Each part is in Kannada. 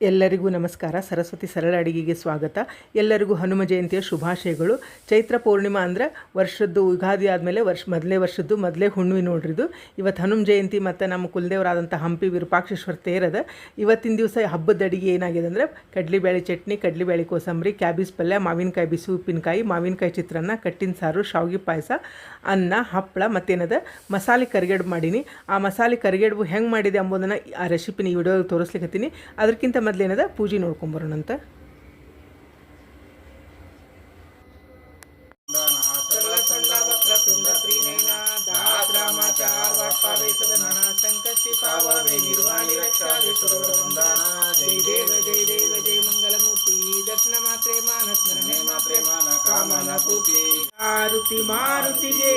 ಎಲ್ಲರಿಗೂ ನಮಸ್ಕಾರ. ಸರಸ್ವತಿ ಸರಳ ಅಡಿಗೆಗೆ ಸ್ವಾಗತ. ಎಲ್ಲರಿಗೂ ಹನುಮ ಜಯಂತಿಯ ಶುಭಾಶಯಗಳು. ಚೈತ್ರ ಪೌರ್ಣಿಮಾ ಅಂದರೆ ವರ್ಷದ್ದು ಯುಗಾದಿ ಆದಮೇಲೆ ಮೊದಲೇ ವರ್ಷದ್ದು ಮೊದಲೇ ಹುಣ್ಣಿಮೆ ನೋಡ್ರಿದು. ಇವತ್ತು ಹನುಮ ಜಯಂತಿ ಮತ್ತು ನಮ್ಮ ಕುಲದೇವರಾದಂಥ ಹಂಪಿ ವಿರೂಪಾಕ್ಷೇಶ್ವರ ತೇರದ. ಇವತ್ತಿನ ದಿವಸ ಹಬ್ಬದ ಅಡಿಗೆ ಏನಾಗಿದೆ ಅಂದರೆ ಕಡ್ಲಿಬೇಳೆ ಚಟ್ನಿ, ಕಡ್ಲಿಬೇಳೆ ಕೋಸಂಬರಿ, ಕ್ಯಾಬೇಜ್ ಪಲ್ಯ, ಮಾವಿನಕಾಯಿ ಬಿಸಿ ಉಪ್ಪಿನಕಾಯಿ, ಮಾವಿನಕಾಯಿ ಚಿತ್ರಾನ್ನ, ಕಟ್ಟಿನ ಸಾರು, ಶಾವಿಗೆ ಪಾಯಸ, ಅನ್ನ, ಹಪ್ಪಳ ಮತ್ತೇನದ ಮಸಾಲೆ ಕರಿಗಡುಬು ಮಾಡೀನಿ. ಆ ಮಸಾಲೆ ಕರಿಗಡುಬು ಹೆಂಗೆ ಮಾಡಿದೆ ಅಂಬೋದನ್ನು ಆ ರೆಸಿಪಿನ ಈ ವಿಡಿಯೋದಲ್ಲಿ ತೋರಿಸ್ಲಿಕ್ಕತ್ತೀನಿ. ಅದಕ್ಕಿಂತ ಮೊದಲೇನದ ಪೂಜೆ ನೋಡ್ಕೊಂಬರೋಣಂತ. ದರ್ಶನ ಮಾತ್ರೆ ಮಾನಸ್ಮರಣೆ ಮಾತ್ರೆ ಕಾಮನ ಪೂರ್ತಿ. ಮಾರುತಿ ಮಾರುತಿಗೆ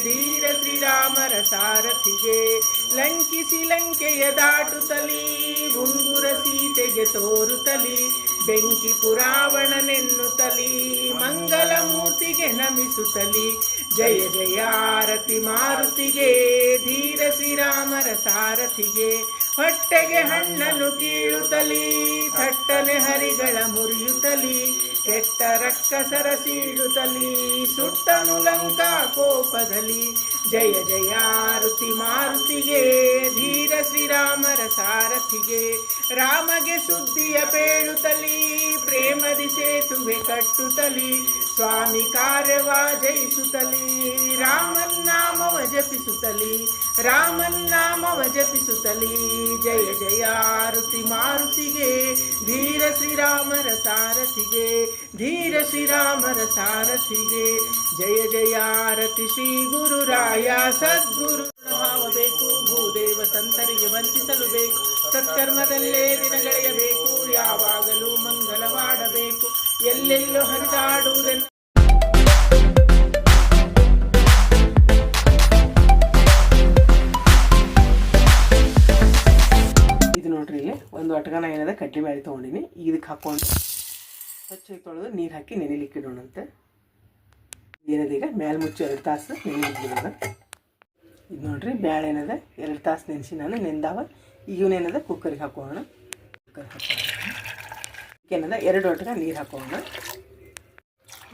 ಧೀರ ಶ್ರೀರಾಮರ ಸಾರಥಿಗೆ, ಲಂಕಿಸಿ ಲಂಕೆಯ ದಾಟುತ್ತಲಿ ಉಂಗುರ ಸೀತೆಗೆ ತೋರುತ್ತಲಿ, ಬೆಂಕಿ ಪುರಾವಣನೆನ್ನುತ್ತಲಿ ಮಂಗಲ ಮೂರ್ತಿಗೆ ನಮಿಸುತ್ತಲಿ. ಜಯ ಜಯ ಆರತಿ ಮಾರುತಿಗೆ ಧೀರ ಶ್ರೀರಾಮರ ಸಾರಥಿಗೆ, ಹೊಟ್ಟೆಗೆ ಹಣ್ಣನ್ನು ಕೀಳುತ್ತಲಿ ಥಟ್ಟನೆ ಹರಿಗಳ ಮುರಿಯುತ್ತಲಿ, ಕೆಟ್ಟ ರಕ್ಕಸರ ಸೀಳುತ್ತಲಿ ಸುಟ್ಟನು ಲಂಕಾ ಕೋಪದಲ್ಲಿ. ಜಯ ಜಯ ಆರತಿ ಮಾರುತಿಗೆ ಧೀರ ಶ್ರೀರಾಮರ ಸಾರಥಿಗೆ, ರಾಮಗೆ ಸುದ್ದಿಯ ಪೇಳುತ್ತಲಿ ಪ್ರೇಮದಿ ಸೇತುವೆ ಕಟ್ಟುತ್ತಲಿ, ಸ್ವಾಮಿ ಕಾರ್ಯವ ಜಯಿಸುತ್ತಲಿ ರಾಮನ್ನಾಮವ ಜಪಿಸುತ್ತಲಿ, ರಾಮನ್ನಾಮವ ಜಪಿಸುತ್ತಲಿ. ಜಯ ಜಯ ಆರತಿ ಮಾರುತಿಗೆ ಧೀರ ಶ್ರೀರಾಮರ ಸಾರಥಿಗೆ, ಧೀರ ಶ್ರೀರಾಮರ ಸಾರಥಿಗೆ. ಜಯ ಜಯ ಆರತಿ ಶ್ರೀ ಗುರುರಾಯ ಸದ್ಗುರು ಭಾವ ಬೇಕು, ಭೂದೇವ ಸಂತರಿಗೆ ವಂದಿಸಲು ಬೇಕು, ಸತ್ಕರ್ಮದಲ್ಲೇ ದಿನಗಳೆಯಬೇಕು, ಯಾವಾಗಲೂ ಮಂಗಲವಾಡಬೇಕು, ಎಲ್ಲೆಲ್ಲೋ ಹರಿದಾಡುವುದನ್ನು. ಇದು ನೋಡ್ರಿ, ಇಲ್ಲಿ ಒಂದು ಅಟಗನ ಏನದ ಕಡ್ಲಿಬೇಳೆ ತೊಗೊಂಡಿನಿ. ಇದಕ್ಕೆ ಹಾಕೊಂಡು ಸ್ವಚ್ಛಗೆ ತೊಳೆದು ನೀರು ಹಾಕಿ ನೆನೆಲಿಕ್ಕೆ ಇಡೋಣಂತೆ. ಏನದೀಗ ಮೇಲೆ ಮುಚ್ಚು 2 ತಾಸು ನೆನೆಲಿಕ್ಕಿಡೋಣ. ಇದು ನೋಡ್ರಿ, ಬ್ಯಾಳೆ ಏನದ 2 ತಾಸು ನೆನೆಸಿ ನಾನು ನೆಂದಾವ. ಇವನೇನದ ಕುಕ್ಕರಿಗೆ ಹಾಕೋಣ. ಕುಕ್ಕರ್ ಏನದ 2 ಒಟ್ಗ ನೀರು ಹಾಕೋಣ.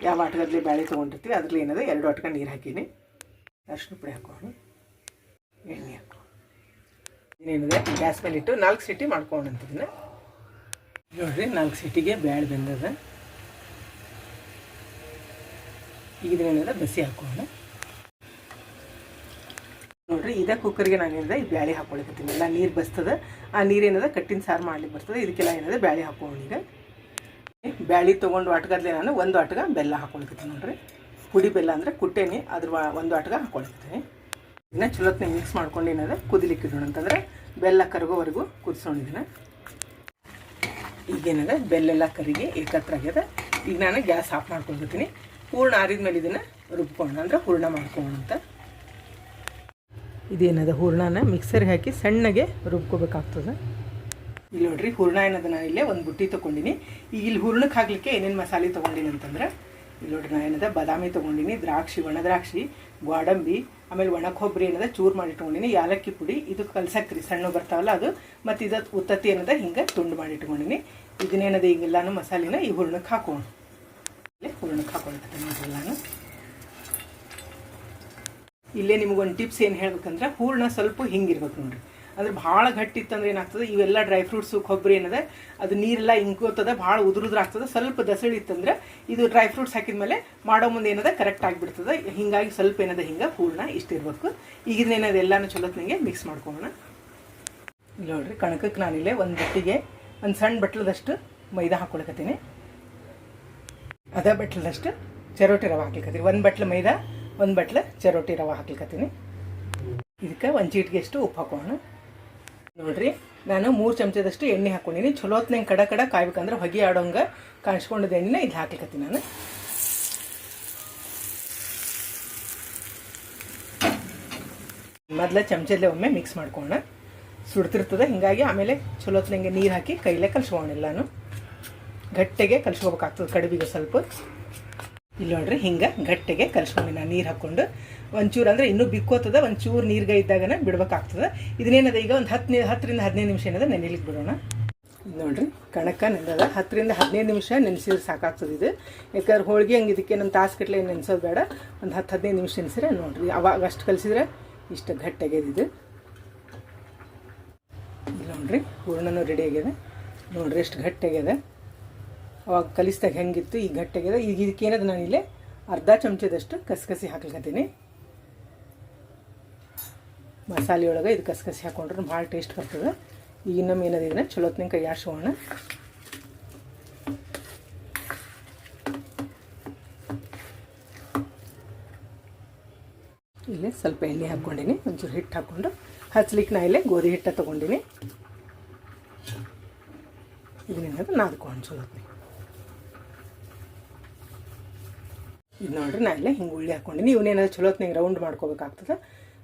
ಯಾವ ಆಟಗದ್ಲಿ ಬ್ಯಾಳೆ ತೊಗೊಂಡಿರ್ತೀವಿ ಅದ್ರಲ್ಲಿ ಏನದ 2 ಒಟ್ಗ ನೀರು ಹಾಕೀನಿ. ಅರಿಶಿನ ಪುಡಿ ಹಾಕೋಣ, ಎಣ್ಣೆ ಹಾಕೋಣ. ಇನ್ನೇನದ ಗ್ಯಾಸ್ ಮೇಲೆ ಇಟ್ಟು 4 ಸೀಟಿ ಮಾಡ್ಕೊಂಡಂತಿದ್ದನ್ನ ನೋಡ್ರಿ. 4 ಸೀಟಿಗೆ ಬ್ಯಾಳೆ ಬೆಂದದ. ಈಗ ಇದನ್ನೇನದ ಬಸಿ ಹಾಕೋಣ. ನೋಡ್ರಿ, ಇದೇ ಕುಕ್ಕರ್ಗೆ ನಾನು ಏನದ ಈ ಬ್ಯಾಳೆ ಹಾಕೊಳಕತ್ತೀನಿ. ಎಲ್ಲ ನೀರು ಬಸ್ತದ. ಆ ನೀರೇನದ ಕಟ್ಟಿನ ಸಾರು ಮಾಡ್ಲಿಕ್ಕೆ ಬರ್ತದೆ. ಇದಕ್ಕೆಲ್ಲ ಏನದ ಬ್ಯಾಳೆ ಹಾಕೋಣ. ಈಗ ಬ್ಯಾಳೆ ತೊಗೊಂಡು ಅಟ್ಗದ್ಲೆ ನಾನು 1 ಅಟ್ಗ ಬೆಲ್ಲ ಹಾಕೊಳಕತ್ತೀನಿ. ನೋಡ್ರಿ, ಪುಡಿ ಬೆಲ್ಲ ಅಂದರೆ ಕುಟ್ಟೇನಿ, ಅದ್ರ 1 ಅಟ್ಗ ಹಾಕೊಳಕತ್ತೀನಿ. ಇದನ್ನ ಚಲೋತ್ನಾಗ ಮಿಕ್ಸ್ ಮಾಡ್ಕೊಂಡು ಏನದ ಕುದಿಲಿಕ್ಕೆ ಇಡೋಣ. ಅಂತಂದ್ರೆ ಬೆಲ್ಲ ಕರಗೋವರೆಗೂ ಕುದಿಸೋಣಿದಿನ. ಈಗೇನದ ಬೆಲ್ಲೆಲ್ಲ ಕರಿಗೆ ಏಕತ್ರಾಗ್ಯದ. ಈಗ ನಾನು ಗ್ಯಾಸ್ ಆಫ್ ಮಾಡ್ಕೊಳ್ತೀನಿ. ಹೂರ್ಣ ಆರಿದ ಮೇಲೆ ಇದನ್ನು ರುಬ್ಕೊಳ್ಳೋಣ, ಅಂದರೆ ಹೂರ್ಣ ಮಾಡ್ಕೊಳ್ಳೋಣ ಅಂತ. ಇದೇನದ ಹೂರ್ಣನ ಮಿಕ್ಸರ್ಗೆ ಹಾಕಿ ಸಣ್ಣಗೆ ರುಬ್ಕೋಬೇಕಾಗ್ತದೆ. ಇಲ್ಲಿ ನೋಡ್ರಿ, ಹೂರ್ಣ ಏನದ ನಾನು ಇಲ್ಲೇ ಒಂದು ಬುಟ್ಟಿ ತೊಗೊಂಡಿನಿ. ಈಗ ಇಲ್ಲಿ ಹೂರ್ಣಕ್ಕೆ ಹಾಕಲಿಕ್ಕೆ ಏನೇನು ಮಸಾಲೆ ತೊಗೊಂಡಿನಿ ಅಂತಂದ್ರೆ, ಇಲ್ಲಿ ನೋಡ್ರಿ, ನಾನು ಏನದ ಬಾದಾಮಿ ತೊಗೊಂಡಿನಿ, ದ್ರಾಕ್ಷಿ, ಒಣ ದ್ರಾಕ್ಷಿ, ಗೋಡಂಬಿ, ಆಮೇಲೆ ಒಣ ಕೊಬ್ಬರಿ ಏನದ ಚೂರು ಮಾಡಿ ಇಟ್ಕೊಂಡಿನಿ, ಯಾಲಕ್ಕಿ ಪುಡಿ, ಇದು ಕಲ್ಸಕ್ರಿ ಸಣ್ಣ ಬರ್ತಾವಲ್ಲ ಅದು, ಮತ್ತು ಇದು ಉತ್ತತ್ತಿ ಏನದ ಹಿಂಗೆ ತುಂಡು ಮಾಡಿ ಇಟ್ಕೊಂಡಿನಿ. ಇದನ್ನೇನದ ಈಗೆಲ್ಲಾನು ಮಸಾಲೆನ ಈ ಹೂರ್ಣಕ್ಕೆ ಹಾಕೋಣ. ಇಲ್ಲೇ ಹೂರ್ಣಕ್ಕೆ ಹಾಕೊಳ್ತೀನಿ ಎಲ್ಲಾನು. ಇಲ್ಲೇ ನಿಮಗೊಂದು ಟಿಪ್ಸ್ ಏನು ಹೇಳ್ಬೇಕಂದ್ರೆ, ಹೂರ್ಣ ಸ್ವಲ್ಪ ಹಿಂಗಿರ್ಬೇಕು ನೋಡ್ರಿ. ಅಂದ್ರೆ ಭಾಳ ಗಟ್ಟಿತ್ತಂದ್ರೆ ಏನಾಗ್ತದೆ, ಇವೆಲ್ಲ ಡ್ರೈ ಫ್ರೂಟ್ಸು ಕೊಬ್ಬರಿ ಏನದ ಅದು ನೀರೆಲ್ಲ ಇಂಕೋತದ, ಭಾಳ ಉದುರುದ್ರಾಗ್ತದೆ. ಸ್ವಲ್ಪ ದಸಳಿತ್ತಂದ್ರೆ ಇದು ಡ್ರೈ ಫ್ರೂಟ್ಸ್ ಹಾಕಿದ್ಮೇಲೆ ಮಾಡೋ ಮುಂದೆ ಏನದ ಕರೆಕ್ಟ್ ಆಗಿಬಿಡ್ತದೆ. ಹಿಂಗಾಗಿ ಸ್ವಲ್ಪ ಏನದ ಹಿಂಗೆ ಹೂರ್ಣ ಇಷ್ಟಿರ್ಬೇಕು. ಈಗ ಇದನ್ನೇನದ ಎಲ್ಲನೂ ಚಲೋತ್ನಂಗೆ ಮಿಕ್ಸ್ ಮಾಡ್ಕೊಳ್ಳೋಣ. ಇಲ್ಲಿ ನೋಡ್ರಿ, ಕಣಕಕ್ಕೆ ನಾನಿಲ್ಲೇ ಒಂದು ಬಟ್ಟಿಗೆ ಒಂದು ಸಣ್ಣ ಬಟ್ಲದಷ್ಟು ಮೈದಾ ಹಾಕೊಳಕತ್ತೀನಿ. ಅದೇ ಬಟ್ಲದಷ್ಟು ಚರೋಟಿ ರವೆ ಹಾಕ್ಲಿಕ್ಕತ್ತೀನಿ. 1 ಬಟ್ಲು ಮೈದಾ, 1 ಬಟ್ಲು ಚರೋಟಿ ರವೆ ಹಾಕ್ಲಿಕ್ಕತ್ತೀನಿ. ಇದಕ್ಕೆ 1 ಚೀಟಿಗೆ ಅಷ್ಟು ಉಪ್ಪು ಹಾಕೋಣ. ನೋಡ್ರಿ, ನಾನು 3 ಚಮಚದಷ್ಟು ಎಣ್ಣೆ ಹಾಕ್ಕೊಂಡಿನಿ. ಚಲೋತ್ನಂಗೆ ಕಡ ಕಾಯ್ಬೇಕಂದ್ರೆ ಹೊಗೆ ಆಡೋಂಗೆ ಕಾಣಿಸ್ಕೊಂಡದ ಎಣ್ಣೆನ ಇದು ಹಾಕ್ಲಿಕ್ಕತ್ತೀನಿ ನಾನು. ಮೊದಲ ಚಮಚದಲ್ಲೇ ಒಮ್ಮೆ ಮಿಕ್ಸ್ ಮಾಡ್ಕೊಳ್ಳೋಣ. ಸುಡ್ತಿರ್ತದೆ, ಹೀಗಾಗಿ ಆಮೇಲೆ ಚಲೋತ್ನಂಗೆ ನೀರು ಹಾಕಿ ಕೈಲೇ ಕಲ್ಸ್ಕೊಳ್ಳೋಣ ಎಲ್ಲಾನು. ಗಟ್ಟೆಗೆ ಕಲಿಸ್ಕೋಬೇಕಾಗ್ತದೆ ಕಡುಬಿಗೆ ಸ್ವಲ್ಪ. ಇಲ್ಲಿ ನೋಡ್ರಿ ಹಿಂಗೆ ಗಟ್ಟೆಗೆ ಕಲಿಸ್ಕೊಂಡು ನಾನು ನೀರು ಹಾಕ್ಕೊಂಡು ಒಂಚೂರು ಅಂದರೆ ಇನ್ನೂ ಬಿಕ್ಕೋತದ, ಒಂಚೂರು ನೀರಿಗೆ ಇದ್ದಾಗನೇ ಬಿಡ್ಬೇಕಾಗ್ತದೆ. ಇದನ್ನೇನದ ಈಗ ಒಂದು 10ರಿಂದ 15 ನಿಮಿಷ ಏನದ ನೆನೆಲಿಕ್ಕೆ ಬಿಡೋಣ. ಇದು ನೋಡ್ರಿ ಕಣಕ ನೆನೆದ 10ರಿಂದ 15 ನಿಮಿಷ ನೆನೆಸಿದ್ರೆ ಸಾಕಾಗ್ತದೆ ಇದು. ಯಾಕಂದ್ರೆ ಹೋಳಿಗೆ ಹಂಗೆ ಇದಕ್ಕೆ ನಮ್ಮ ತಾಸುಗಟ್ಟಲೆ ಏನು ನೆನೆಸೋದು ಬೇಡ, ಒಂದು 10-15 ನಿಮಿಷ ನೆನೆಸಿದ್ರೆ ನೋಡಿರಿ ಅವಾಗ ಅಷ್ಟು ಕಲಿಸಿದ್ರೆ ಇಷ್ಟು ಗಟ್ಟಿಯಾಗ್ಯದ ಇದು. ಇಲ್ಲಿ ನೋಡ್ರಿ ಹೂರಣನೂ ರೆಡಿ ಆಗ್ಯದ ನೋಡ್ರಿ ಎಷ್ಟು ಗಟ್ಟಿಯಾಗ್ಯದ. ಅವಾಗ ಕಲಿಸಿದಾಗ ಹೆಂಗಿತ್ತು ಈಗ ಗಟ್ಟಿಯಾಗ್ಯದ. ಈಗ ಇದಕ್ಕೇನದ ನಾನಿಲ್ಲಿ ಅರ್ಧ ಚಮಚದಷ್ಟು ಕಸಕಸಿ ಹಾಕ್ಲಿಕತ್ತೀನಿ. ಮಸಾಲೆ ಒಳಗೆ ಇದು ಕಸಕಸಿ ಹಾಕೊಂಡ್ರೆ ಭಾಳ ಟೇಸ್ಟ್ ಬರ್ತದೆ. ಈಗ ಇನ್ನೊಮ್ಮೆ ಏನದ ಇದನ್ನ ಚಲೋತ್ನಿಂಗೆ ಕೈ ಆಡ್ಸೋಣ. ಇಲ್ಲೇ ಸ್ವಲ್ಪ ಎಣ್ಣೆ ಹಾಕ್ಕೊಂಡಿನಿ, ಒಂಚೂರು ಹಿಟ್ಟು ಹಾಕ್ಕೊಂಡು ಹಚ್ಲಿಕ್ಕೆ ನಾ ಇಲ್ಲೇ ಗೋಧಿ ಹಿಟ್ಟು ತೊಗೊಂಡಿನಿ. ಇದನ್ನೇನದು ನಾದ್ಕೊಂಡು ಚಲೋತ್ನಿ. ಇದು ನೋಡ್ರಿ ನಾ ಇಲ್ಲೇ ಹಿಂಗೆ ಉಳ್ಳಿ ಹಾಕ್ಕೊಂಡಿನಿ. ಇವನ್ನೇನಾದ್ರು ಚಲೋತ್ನಿಗೆ ರೌಂಡ್ ಮಾಡ್ಕೋಬೇಕಾಗ್ತದೆ.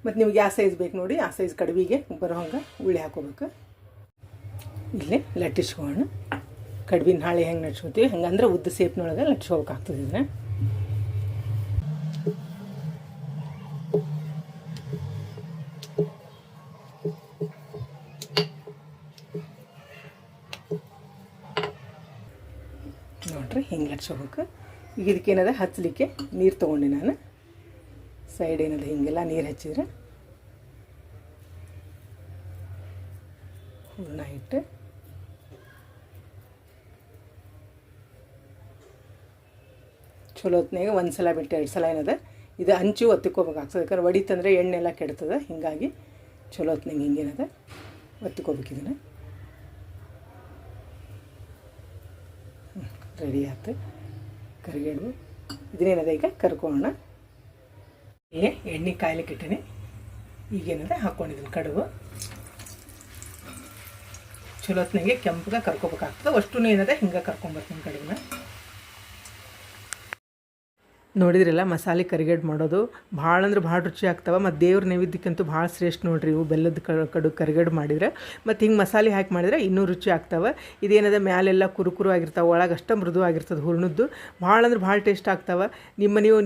ಮತ್ತು ನಿಮ್ಗೆ ಯಾವ ಸೈಜ್ ಬೇಕು ನೋಡಿ ಆ ಸೈಜ್ ಕಡುಬಿಗೆ ಬರೋ ಹಂಗೆ ಉಳ್ಳಿ ಹಾಕೋಬೇಕು. ಇಲ್ಲೇ ಲಟ್ಟಿಸ್ಕೋಣ. ಕಡುಬಿನ ಹಾಳೆ ಹೆಂಗೆ ಲಟ್ಸ್ಕೊತೀವಿ ಹಂಗಂದ್ರೆ ಉದ್ದ ಸೇಪ್ನೊಳಗೆ ಲಟ್ಸ್ಕೋಬೇಕಾಗ್ತದೆ ಇದನ್ನ. ನೋಡ್ರಿ ಹಿಂಗೆ ಲಟ್ಸ್ಕೋಬೇಕು. ಈಗ ಇದಕ್ಕೇನದ ಹಚ್ಚಲಿಕ್ಕೆ ನೀರು ತೊಗೊಂಡೆ ನಾನು. ಸೈಡ್ ಏನದ ಹಿಂಗೆಲ್ಲ ನೀರು ಹಚ್ಚಿದ್ರೆ ಹೂರಣ ಇಟ್ಟು ಚಲೋ ಹೊತ್ನಾಗ ಒಂದು ಸಲ ಬಿಟ್ಟು 2 ಸಲ ಏನದ ಇದು ಹಂಚು ಒತ್ತಿಕೋಬೇಕಾಗ್ತದೆ. ಯಾಕಂದ್ರೆ ಒಡಿತಂದರೆ ಎಣ್ಣೆ ಎಲ್ಲ ಕೆಡ್ತದೆ. ಹೀಗಾಗಿ ಚಲೋ ಹೊತ್ನಾಗ ಹಿಂಗೇನದ ಒತ್ತಿಕೋಬೇಕು ಇದನ್ನು. ರೆಡಿ ಆಯ್ತು ಕರಿಗಡುಬು. ಇದನ್ನೇನದ ಈಗ ಕರ್ಕೊಳ್ಳೋಣ. ಇಲ್ಲೇ ಎಣ್ಣೆ ಕಾಯ್ಲಿಕ್ಕೆ ಇಟ್ಟಿನಿ. ಈಗೇನದ ಹಾಕ್ಕೊಂಡಿದ್ದೀನಿ ಕಡುಬು. ಚಲೋ ಹೊತ್ನಾಗೆ ಕೆಂಪಗೆ ಕರ್ಕೋಬೇಕಾಗ್ತದೆ. ಅಷ್ಟು ಏನದ ಹಿಂಗೆ ಕರ್ಕೊಂಬರ್ತೀನಿ ಕಡುಬನ್ನ. ನೋಡಿದ್ರಲ್ಲ ಮಸಾಲೆ ಕರಿಗಡ್ಬು ಮಾಡೋದು ಭಾಳ ಅಂದ್ರೆ ಭಾಳ ರುಚಿ ಆಗ್ತವೆ. ಮತ್ತು ದೇವ್ರ ನೈವೇದ್ಯಕ್ಕಂತೂ ಭಾಳ ಶ್ರೇಷ್ಠ ನೋಡ್ರಿ ಇವು. ಬೆಲ್ಲದ ಕಡುಗಡ್ಬು ಮಾಡಿದ್ರೆ ಮತ್ತು ಹಿಂಗೆ ಮಸಾಲೆ ಹಾಕಿ ಮಾಡಿದ್ರೆ ಇನ್ನೂ ರುಚಿ ಆಗ್ತವೆ. ಇದೇನದ ಮ್ಯಾಲೆಲ್ಲ ಕುರುಕುರು ಆಗಿರ್ತಾವೆ, ಒಳಗೆ ಅಷ್ಟು ಮೃದು ಆಗಿರ್ತದೆ ಹೂರ್ಣದ್ದು. ಭಾಳ ಅಂದ್ರೆ ಭಾಳ ಟೇಸ್ಟ್ ಆಗ್ತವೆ.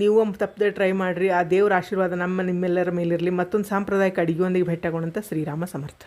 ನೀವು ತಪ್ಪದೆ ಟ್ರೈ ಮಾಡಿರಿ. ಆ ದೇವ್ರ ಆಶೀರ್ವಾದ ನಿಮ್ಮೆಲ್ಲರ ಮೇಲಿರಲಿ. ಮತ್ತೊಂದು ಸಾಂಪ್ರದಾಯಿಕ ಅಡುಗೆಯೊಂದಿಗೆ ಭೇಟಿಯಾಗೋಣಂತ. ಶ್ರೀರಾಮ ಸಮರ್ಥ.